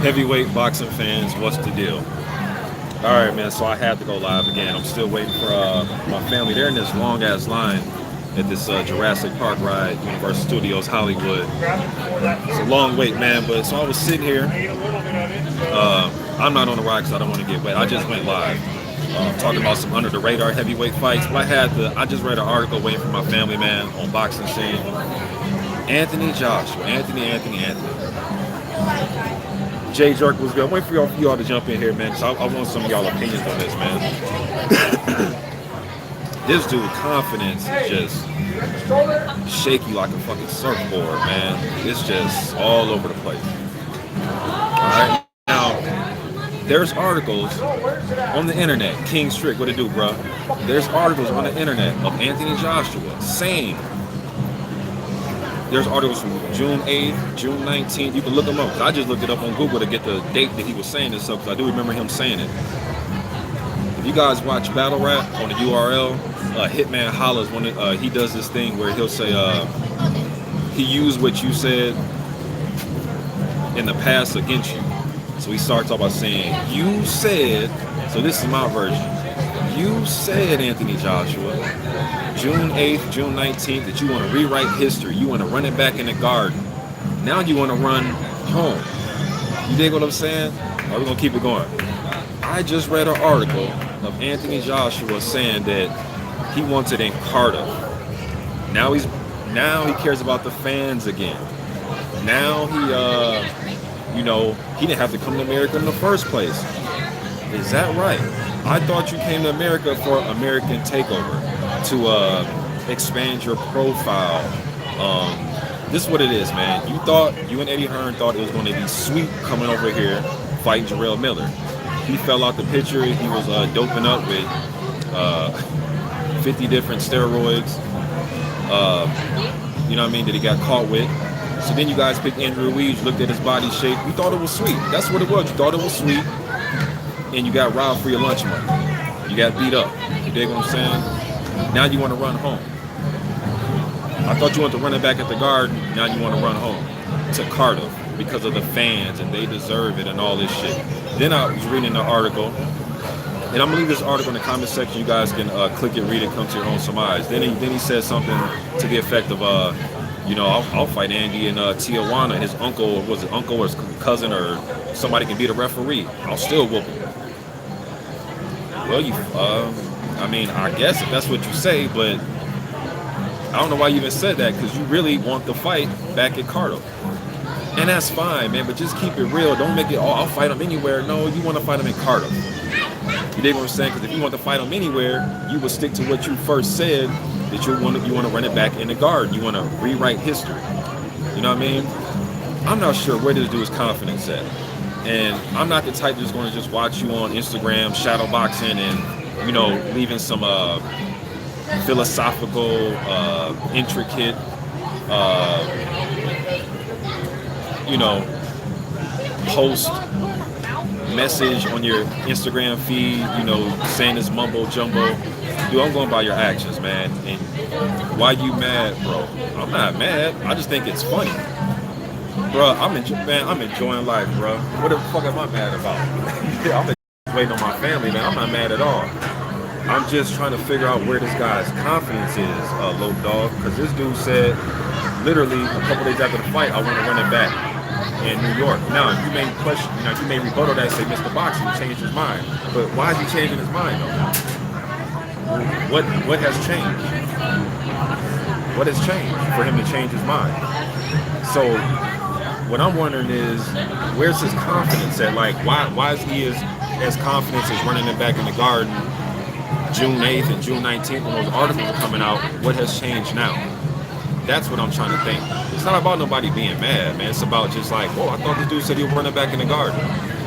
Heavyweight boxing fans, what's the deal? All right, man. So I had to go live again. I'm still waiting for my family. They're in this long ass line at this Jurassic Park ride, Universal Studios Hollywood. It's a long wait, man. But so I was sitting here. I'm not on the ride because I don't want to get wet. I just went live, talking about some under the radar heavyweight fights. But I just read an article waiting for my family, man, on boxing scene. Anthony Joshua, Anthony. Jay Jerk was good. I'm waiting for y'all to jump in here, man, because I want some of y'all opinions on this, man. This dude's confidence is just shaky like a fucking surfboard, man. It's just all over the place. Alright, now, there's articles on the internet. King Strick, what it do, bro? There's articles on the internet of Anthony Joshua saying, there's articles from June 8th, June 19th. You can look them up. I just looked it up on Google to get the date that he was saying this up, because I do remember him saying it. If you guys watch Battle Rap on the URL, Hitman Hollers, when he does this thing where he'll say he used what you said in the past against you. So he starts off by saying, you said, so this is my version. You said, Anthony Joshua, June 8th, June 19th, that you want to rewrite history. You want to run it back in the garden. Now you want to run home. You dig what I'm saying? Or we're going to keep it going. I just read an article of Anthony Joshua saying that he wants it in Cardiff. Now he cares about the fans again. Now he didn't have to come to America in the first place. Is that right? I thought you came to America for American Takeover, to expand your profile. This is what it is, man. You and Eddie Hearn thought it was going to be sweet coming over here fighting Jarrell Miller. He fell out the picture. He was doping up with 50 different steroids. You know what I mean? That he got caught with. So then you guys picked Andrew Ruiz, looked at his body shape. You thought it was sweet. That's what it was. You thought it was sweet. And you got robbed for your lunch money. You got beat up. You dig what I'm saying? Now you want to run home. I thought you wanted to run it back at the Garden. Now you want to run home to Cardiff because of the fans and they deserve it and all this shit. Then I was reading the article, and I'm gonna leave this article in the comment section. You guys can click it, read it, come to your own surmise. Then he said something to the effect of, I'll fight Andy in Tijuana. His uncle, was it uncle or his cousin or somebody can be the referee. I'll still whoop him. Well, I guess if that's what you say, but I don't know why you even said that, because you really want the fight back at Cardiff. And that's fine, man, but just keep it real. Don't make it, I'll fight him anywhere. No, you want to fight him in Cardiff. You dig what I'm saying? Because if you want to fight him anywhere, you would stick to what you first said, that you want to run it back in the Garden. You want to rewrite history. You know what I mean? I'm not sure where this dude's confidence at. And I'm not the type that's going to just watch you on Instagram shadow boxing and, leaving some philosophical, intricate, post message on your Instagram feed, saying this mumbo jumbo. Dude, I'm going by your actions, man. And why you mad, bro? I'm not mad. I just think it's funny. Bro, I'm enjoying life, bro. What the fuck am I mad about? I'm waiting on my family, man. I'm not mad at all. I'm just trying to figure out where this guy's confidence is, Low Dog, because this dude said, literally a couple days after the fight, I want to run it back in New York. Now, you may question, you may rebuttal that and say, Mr. Boxing, he changed his mind. But why is he changing his mind, though? What has changed? What has changed for him to change his mind? So, what I'm wondering is, where's his confidence at? Like, why is he as confident as running it back in the Garden June 8th and June 19th when those articles are coming out? What has changed now? That's what I'm trying to think. It's not about nobody being mad, man. It's about just like, I thought this dude said he was running back in the Garden.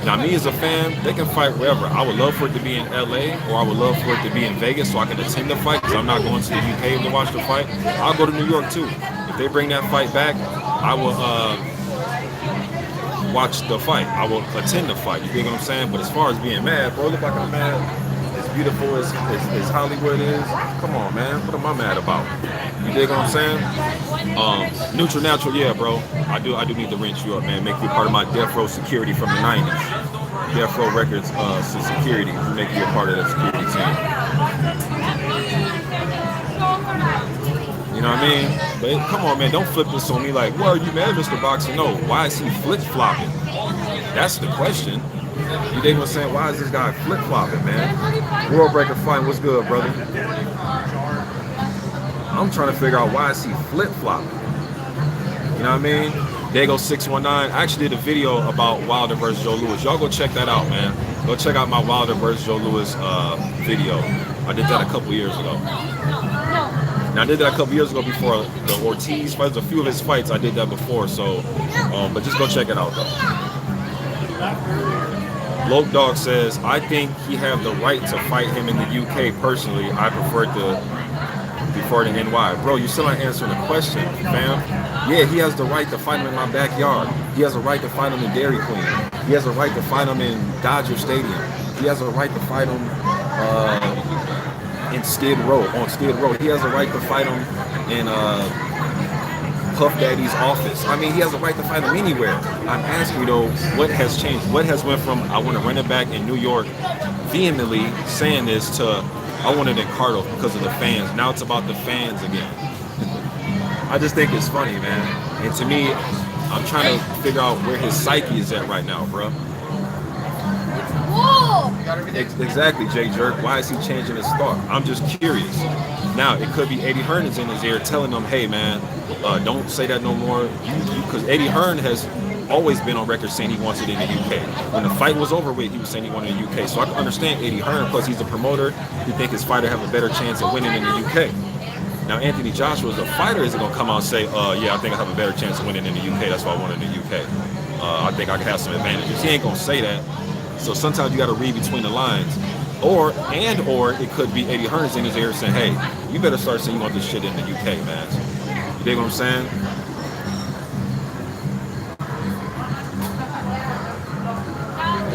Now, me as a fan, they can fight wherever. I would love for it to be in LA, or I would love for it to be in Vegas so I can attend the fight, because I'm not going to the UK to watch the fight. I'll go to New York too. If they bring that fight back, I will watch the fight. I will attend the fight. You think what I'm saying? But as far as being mad, bro, look like I'm mad. His beautiful as Hollywood is, come on, man. What am I mad about? You dig what I'm saying? Neutral natural, yeah, bro. I do need to rinse you up, man. Make you part of my death row security from the '90s. Death Row Records security. Make you a part of that security team. You know what I mean? But come on, man. Don't flip this on me like, well, are you mad, Mr. Boxer? No. Why is he flip-flopping? That's the question. You dig what I'm saying? Why is this guy flip-flopping, man? World Breaker Fight, what's good, brother? I'm trying to figure out why is he flip-flopping. You know what I mean? Dago 619. I actually did a video about Wilder versus Joe Louis. Y'all go check that out, man. Go check out my Wilder versus Joe Louis video. I did that a couple years ago. Now I did that a couple years ago before the Ortiz fights. A few of his fights I did that before. So, but just go check it out though. Loke Dog says, I think he have the right to fight him in the UK personally. I prefer to NY. Bro, you still not answering the question, fam. Yeah, he has the right to fight him in my backyard. He has a right to fight him in Dairy Queen. He has a right to fight him in Dodger Stadium. He has a right to fight him on Skid Row. He has a right to fight him in Puff Daddy's office. I mean, he has a right to fight him anywhere. I'm asking you though, what has changed? What has went from I want to run it back in New York, vehemently saying this, to I want it in Cardiff because of the fans. Now it's about the fans again. I just think it's funny, man. And to me, I'm trying to figure out where his psyche is at right now, bro. Exactly, Jay Jerk. Why is he changing his thought? I'm just curious. Now, it could be Eddie Hearn is in his ear telling him, hey, man, don't say that no more. Because Eddie Hearn has always been on record saying he wants it in the UK. When the fight was over with, he was saying he wanted it in the UK. So I can understand Eddie Hearn, plus he's a promoter. He think his fighter have a better chance at winning in the UK. Now, Anthony Joshua is a fighter. Is he going to come out and say, yeah, I think I have a better chance of winning in the UK. That's why I want it in the UK. I think I can have some advantages. He ain't going to say that. So sometimes you got to read between the lines. Or it could be Eddie Hearn is in his ear saying, hey, you better start saying you want this shit in the UK, man. You dig what I'm saying?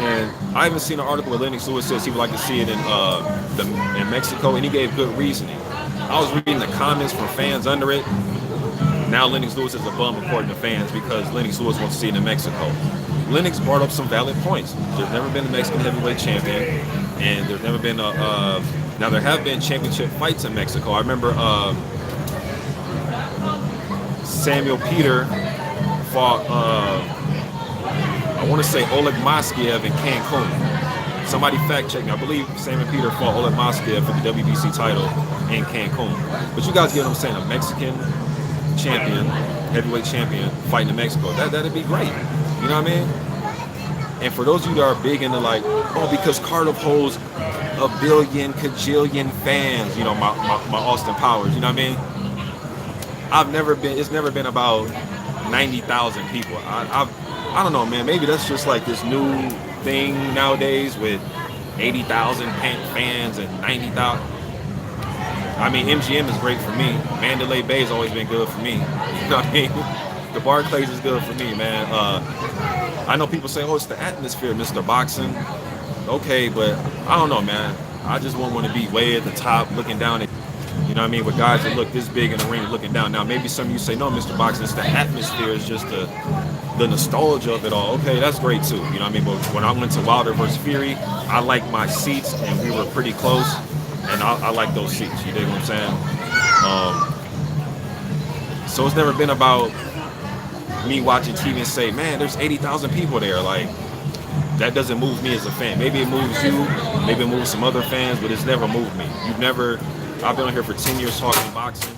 And I haven't seen an article where Lennox Lewis says he would like to see it in Mexico, and he gave good reasoning. I was reading the comments from fans under it. Now Lennox Lewis is a bum according to fans because Lennox Lewis wants to see it in Mexico. Lennox brought up some valid points. There's never been a Mexican heavyweight champion, and there's never been now there have been championship fights in Mexico. I remember Samuel Peter fought, I want to say Oleg Moskiev in Cancun. Somebody fact check me. I believe Samuel Peter fought Oleg Moskiev for the WBC title in Cancun. But you guys get what I'm saying, a Mexican champion, heavyweight champion, fighting in Mexico. That'd be great. You know what I mean? And for those of you that are big into like, because Cardiff holds a billion, cajillion fans, you know, my Austin Powers, you know what I mean? It's never been about 90,000 people. I don't know, man. Maybe that's just like this new thing nowadays with 80,000 fans and 90,000. I mean, MGM is great for me. Mandalay Bay has always been good for me. You know what I mean? The Barclays is good for me, man. I know people say, it's the atmosphere, Mr. Boxing. Okay, but I don't know, man. I just won't want to be way at the top looking down at, you know what I mean, with guys that look this big in the ring looking down. Now, maybe some of you say, no, Mr. Boxing, it's the atmosphere. It's just the nostalgia of it all. Okay, that's great too. You know what I mean? But when I went to Wilder versus Fury, I liked my seats, and we were pretty close. And I like those seats. You dig what I'm saying? So it's never been about me watching TV and say, man, there's 80,000 people there. Like, that doesn't move me as a fan. Maybe it moves you, maybe it moves some other fans, but it's never moved me. I've been on here for 10 years talking boxing,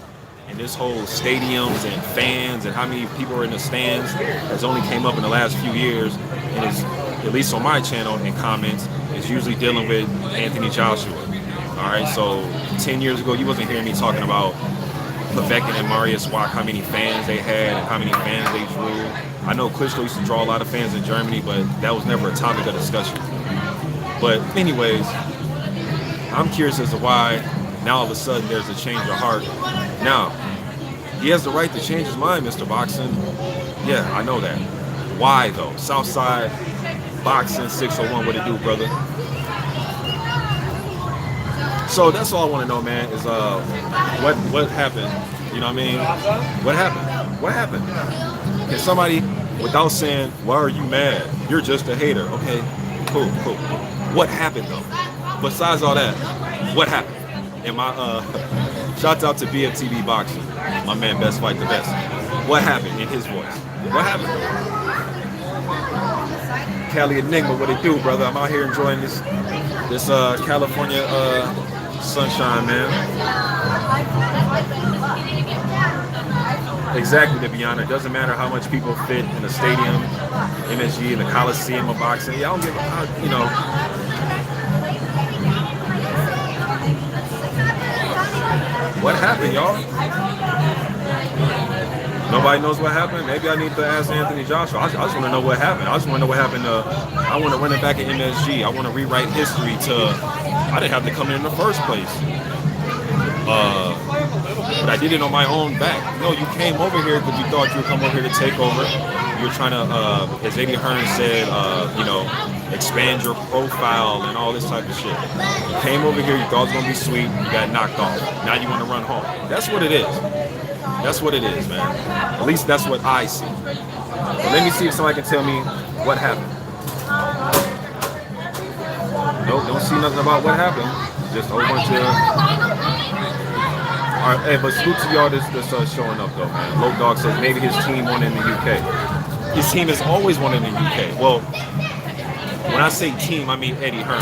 and this whole stadiums and fans and how many people are in the stands has only came up in the last few years, and is, at least on my channel in comments, is usually dealing with Anthony Joshua. All right, so 10 years ago, you wasn't hearing me talking about Povetkin and Marius Wack, how many fans they had and how many fans they drew. I know Klitschko used to draw a lot of fans in Germany, but that was never a topic of discussion. But anyways, I'm curious as to why now all of a sudden there's a change of heart. Now, he has the right to change his mind, Mr. Boxing. Yeah, I know that. Why though? Southside Boxing 601, what it do, brother? So that's all I want to know, man. Is what happened? You know what I mean? What happened? What happened? Can somebody, without saying, why are you mad? You're just a hater. Okay, cool, cool. What happened though? Besides all that, what happened? And my shouts out to BFTB Boxing, my man Best Fight the Best. What happened in his voice? What happened? Cali Enigma, what it do, brother? I'm out here enjoying this California sunshine, man. Exactly, to be honest. It doesn't matter how much people fit in the stadium, MSG, in the Coliseum of boxing. Yeah, I don't give a, you know. What happened, y'all? Nobody knows what happened. Maybe I need to ask Anthony Joshua. I just want to know what happened. I just want to know what happened. I want to run it back at MSG. I want to rewrite history I didn't have to come in the first place. But I did it on my own back. No, you came over here because you thought you would come over here to take over. You were trying to, as Eddie Hearn said, you know, expand your profile and all this type of shit. You came over here, you thought it was going to be sweet, you got knocked off. Now you want to run home. That's what it is. That's what it is, man. At least that's what I see. But let me see if somebody can tell me what happened. Nope, don't see nothing about what happened. Just a whole bunch of... All right, hey, but salute to y'all that's showing up, though, man. Low Dog says maybe his team won in the UK. His team has always won in the UK. Well, when I say team, I mean Eddie Hearn.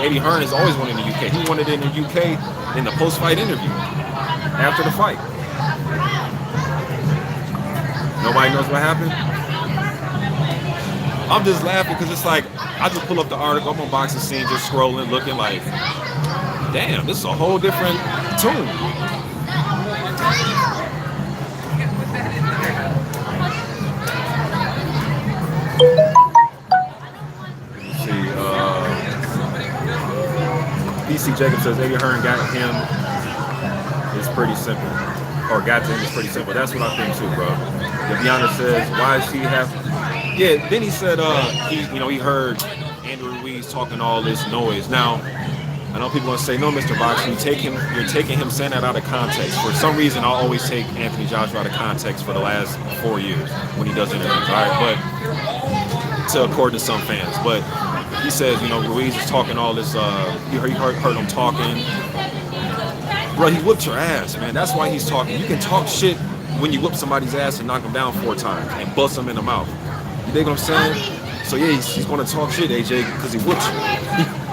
Eddie Hearn has always won in the UK. He won it in the UK in the post-fight interview, after the fight. Nobody knows what happened? I'm just laughing because it's like, I just pull up the article, I'm on Boxing Scene, just scrolling, looking like, damn, this is a whole different tune. Let's see, PC Jacob says, Eddie Hearn got him, it's pretty simple. Or got to him, it's pretty simple. That's what I think too, bro. Deviana says, why does he have... Yeah, then he said he heard Andrew Ruiz talking all this noise. Now, I know people want to say, no, Mr. Box, you're taking him saying that out of context. For some reason, I'll always take Anthony Joshua out of context for the last 4 years when he does interviews, all right? But, to according to some fans. But he says, you know, Ruiz is talking all this, you heard him talking. Bro, he whipped your ass, man. That's why he's talking. You can talk shit when you whip somebody's ass and knock him down 4 times and bust him in the mouth. You dig what I'm saying? So yeah, he's going to talk shit, AJ, because he whipped you.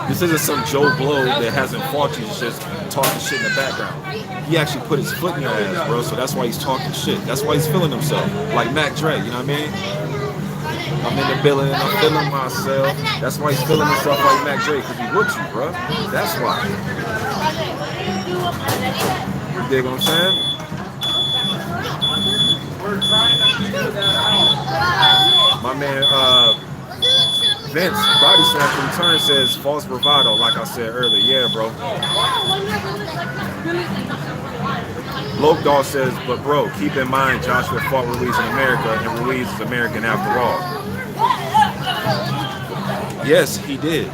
This isn't some Joe Blow that hasn't fought you, he's just talking shit in the background. He actually put his foot in your ass, bro, so that's why he's talking shit. That's why he's feeling himself, like Mac Dre, you know what I mean? I'm in the building and I'm feeling myself. That's why he's feeling himself like Mac Dre, because he whipped you, bro. That's why. You dig what I'm saying? My man, Vince, Body Snatcher Return says false bravado, like I said earlier. Yeah, bro. Loke Dog says, but bro, keep in mind Joshua fought Ruiz in America, and Ruiz is American after all. Yes, he did.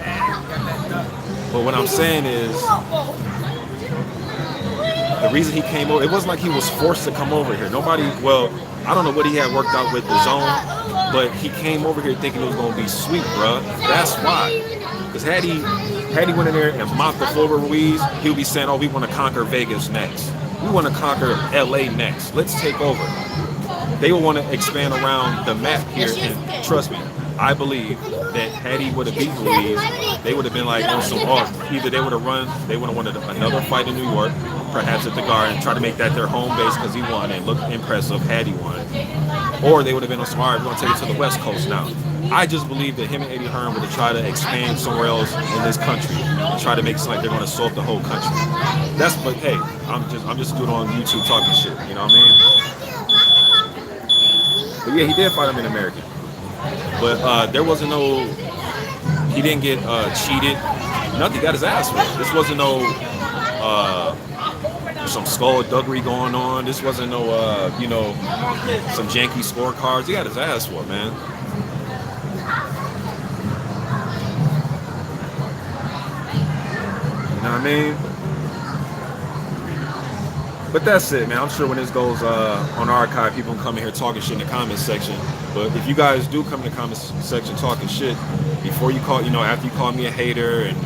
But what I'm saying is, the reason he came over, it wasn't like he was forced to come over here. Nobody, well, I don't know what he had worked out with the zone, but he came over here thinking it was going to be sweet, bruh. That's why. Because had he went in there and mopped the floor with Ruiz, he would be saying, oh, we want to conquer Vegas next. We want to conquer LA next. Let's take over. They will want to expand around the map here, and trust me, I believe that had he would have beaten Ruiz, they would have been like on some off. Either they would have wanted another fight in New York, perhaps at the Garden, try to make that their home base because he won and looked impressive had he won. Or they would have been on some, all right, we're going to take it to the West Coast now. I just believe that him and Eddie Hearn would have tried to expand somewhere else in this country and try to make it seem like they're going to solve the whole country. That's, but hey, I'm just doing it on YouTube talking shit, you know what I mean? But yeah, he did fight him in American. But there wasn't no, he didn't get cheated. Nothing, got his ass whipped. This wasn't no some skullduggery going on. This wasn't no, some janky scorecards. He got his ass whooped, man. You know what I mean? But that's it, man. I'm sure when this goes on archive, people can come in here talking shit in the comments section. But if you guys do come in the comments section talking shit, before you call, after you call me a hater and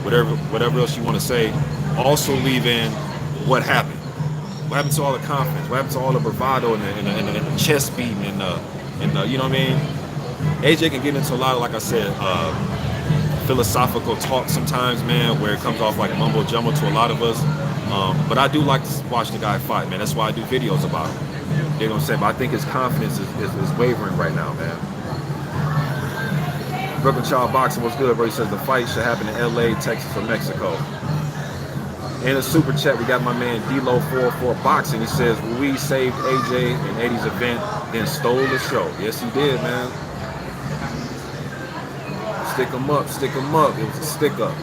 whatever else you want to say, also leave in what happened. What happened to all the confidence? What happened to all the bravado and the chest beating and you know what I mean? AJ can get into a lot of, like I said, philosophical talk sometimes, man, where it comes off like mumbo jumbo to a lot of us. But I do like to watch the guy fight, man. That's why I do videos about him. You know what I'm saying? But I think his confidence is wavering right now, man. Brooklyn Child Boxing was good, bro. He says the fight should happen in LA, Texas, or Mexico. In a super chat, we got my man D-Lo44 Boxing. He says Ruiz saved AJ in Eddie's event, then stole the show. Yes, he did, man. Stick him up, stick him up. It was a stick up.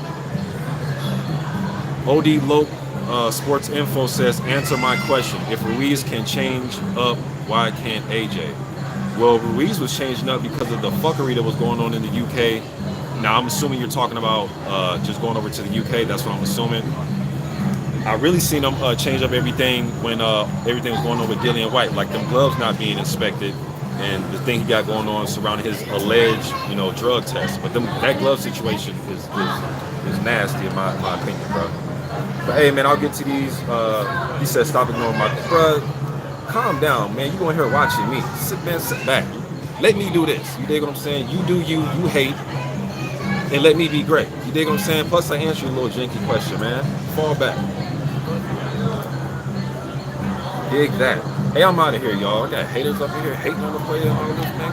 OD Lope Sports Info says, answer my question. If Ruiz can change up, why can't AJ? Well, Ruiz was changing up because of the fuckery that was going on in the UK. Now, I'm assuming you're talking about just going over to the UK. That's what I'm assuming. I really seen him change up everything when everything was going on with Dillian White, like them gloves not being inspected and the thing he got going on surrounding his alleged, drug test. But that glove situation is nasty in my opinion, bro. But hey, man, I'll get to these. He said, stop ignoring my bro. Calm down, man. You going here watching me? Sit back. Let me do this. You dig what I'm saying? You do you hate, and let me be great. You dig what I'm saying? Plus, I answer your little janky question, man. Fall back. Dig that. Hey, I'm out of here, y'all. I got haters up in here hating on the player and all this, man.